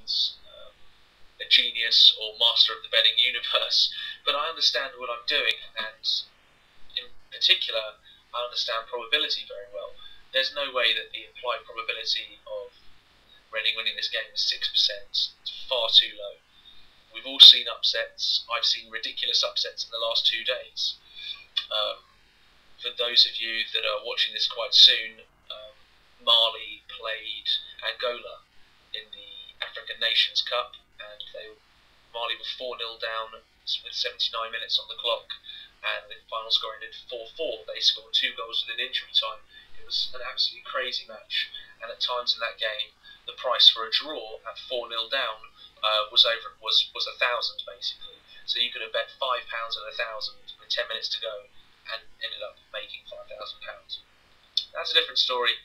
means a genius or master of the betting universe, but I understand what I'm doing, and in particular, I understand probability very well. There's no way that the implied probability of Reading winning this game is 6%. It's far too low. We've all seen upsets. I've seen ridiculous upsets in the last 2 days. For those of you that are watching this quite soon, Mali played Angola in the African Nations Cup, and Mali were 4-0 down with 79 minutes on the clock, and the final score ended 4-4. They scored 2 goals within injury time. It was an absolutely crazy match, and at times in that game, the price for a draw at 4-0 down was 1,000 basically. So you could have bet £5 and 1,000 with 10 minutes to go, and ended up making £5,000. That's a different story.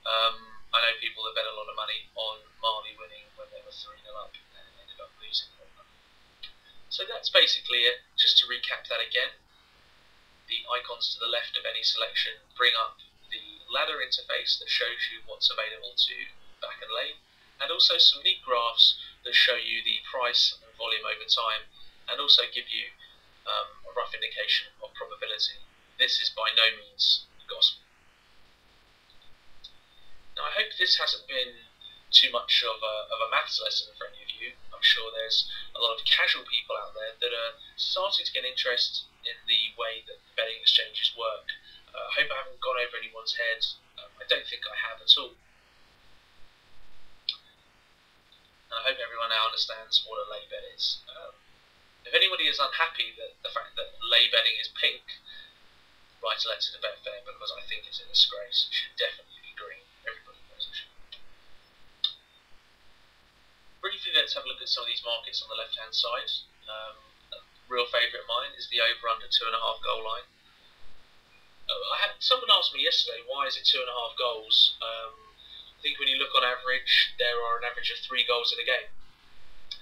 I know people that bet a lot of money on Mali winning when they were 3-0 up and ended up losing a lot of money. So that's basically it. Just to recap that again, the icons to the left of any selection bring up the ladder interface that shows you what's available to back and lay, and also some neat graphs that show you the price and volume over time, and also give you a rough indication of probability. This is by no means gospel. Now, I hope this hasn't been too much of a maths lesson for any of you. I'm sure there's a lot of casual people out there that are starting to get interest in the way that betting exchanges work. I hope I haven't gone over anyone's head. I don't think I have at all. And I hope everyone now understands what a lay bet is. If anybody is unhappy that the fact that lay betting is pink, write a letter to Betfair, because I think it's a disgrace. It should definitely be green. Everybody knows it should. Briefly, let's have a look at some of these markets on the left-hand side. A real favourite of mine is the over-under 2.5 goal line. Someone asked me yesterday, why is it 2.5 goals? I think when you look on average, there are an average of 3 goals in a game.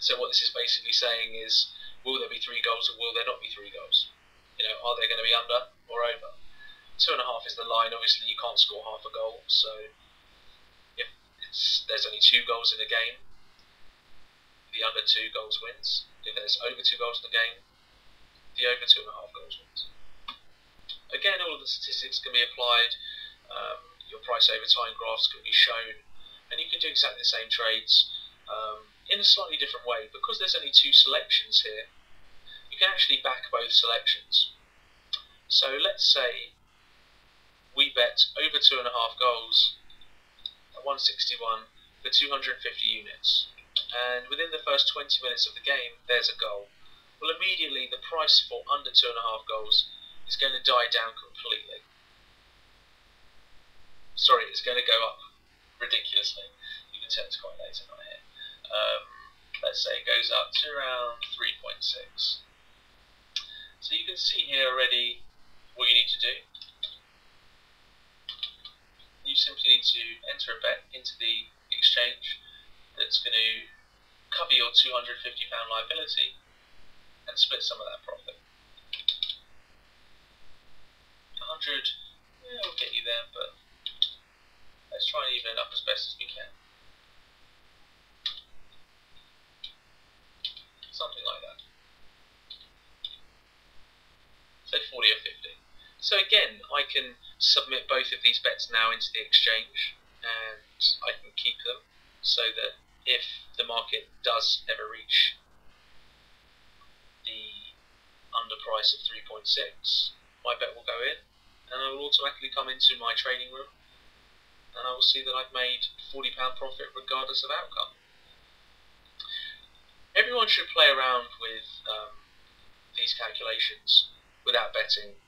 So what this is basically saying is, will there be 3 goals or will there not be 3 goals? You know, are they going to be under or over? 2.5 is the line. Obviously, you can't score half a goal. So if there's only 2 goals in a game, the under 2 goals wins. If there's over 2 goals in the game, the over 2.5 goals wins. Again, all of the statistics can be applied. Your price over time graphs can be shown, and you can do exactly the same trades in a slightly different way. Because there's only 2 selections here, you can actually back both selections. So let's say we bet over 2.5 goals at 161 for 250 units, and within the first 20 minutes of the game there's a goal. Well, immediately the price for under 2.5 goals is going to die down completely. Sorry, it's going to go up ridiculously. You can tell it's quite late at night here. Let's say it goes up to around 3.6. So you can see here already what you need to do. You simply need to enter a bet into the exchange that's going to cover your £250 liability and split some of that profit. 100, yeah, will get you there, but let's try and even it up as best as we can. Something like that. Say 40 or 50. So again, I can submit both of these bets now into the exchange, and I can keep them so that if the market does ever reach the under price of 3.6, my bet will go in, and I will automatically come into my trading room, and I will see that I've made £40 profit regardless of outcome. Everyone should play around with these calculations without betting.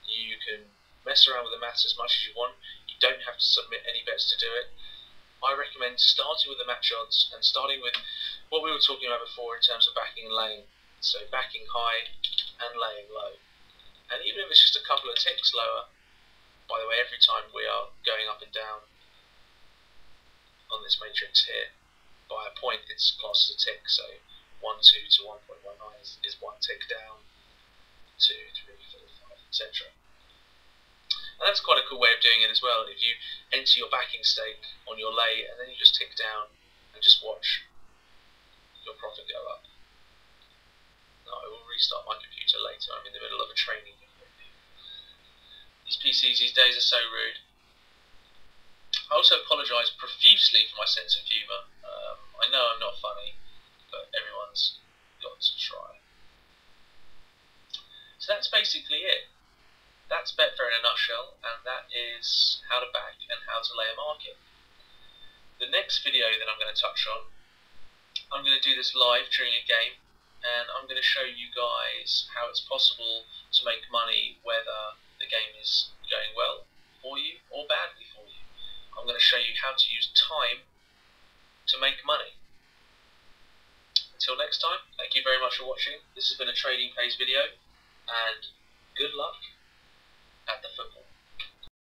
You can mess around with the maths as much as you want. You don't have to submit any bets to do it. I recommend starting with the match odds and starting with what we were talking about before in terms of backing and laying. So backing high and laying low. And even if it's just a couple of ticks lower, by the way, every time we are going up and down on this matrix here, by a point it's classed as a tick. So 1, 2 to 1.19 is 1 tick down, 2, 3, 4, 5, etc. And that's quite a cool way of doing it as well. If you enter your backing stake on your lay and then you just tick down and just watch PCs these days are so rude. I also apologise profusely for my sense of humour. I know I'm not funny, but everyone's got to try. So that's basically it. That's Betfair in a nutshell, and that is how to back and how to lay a market. The next video that I'm going to touch on, I'm going to do this live during a game, and I'm going to show you guys how it's possible to make money whether the game is going well for you or badly for you. I'm going to show you how to use time to make money. Until next time, thank you very much for watching. This has been a Trading Pays video, and good luck at the football.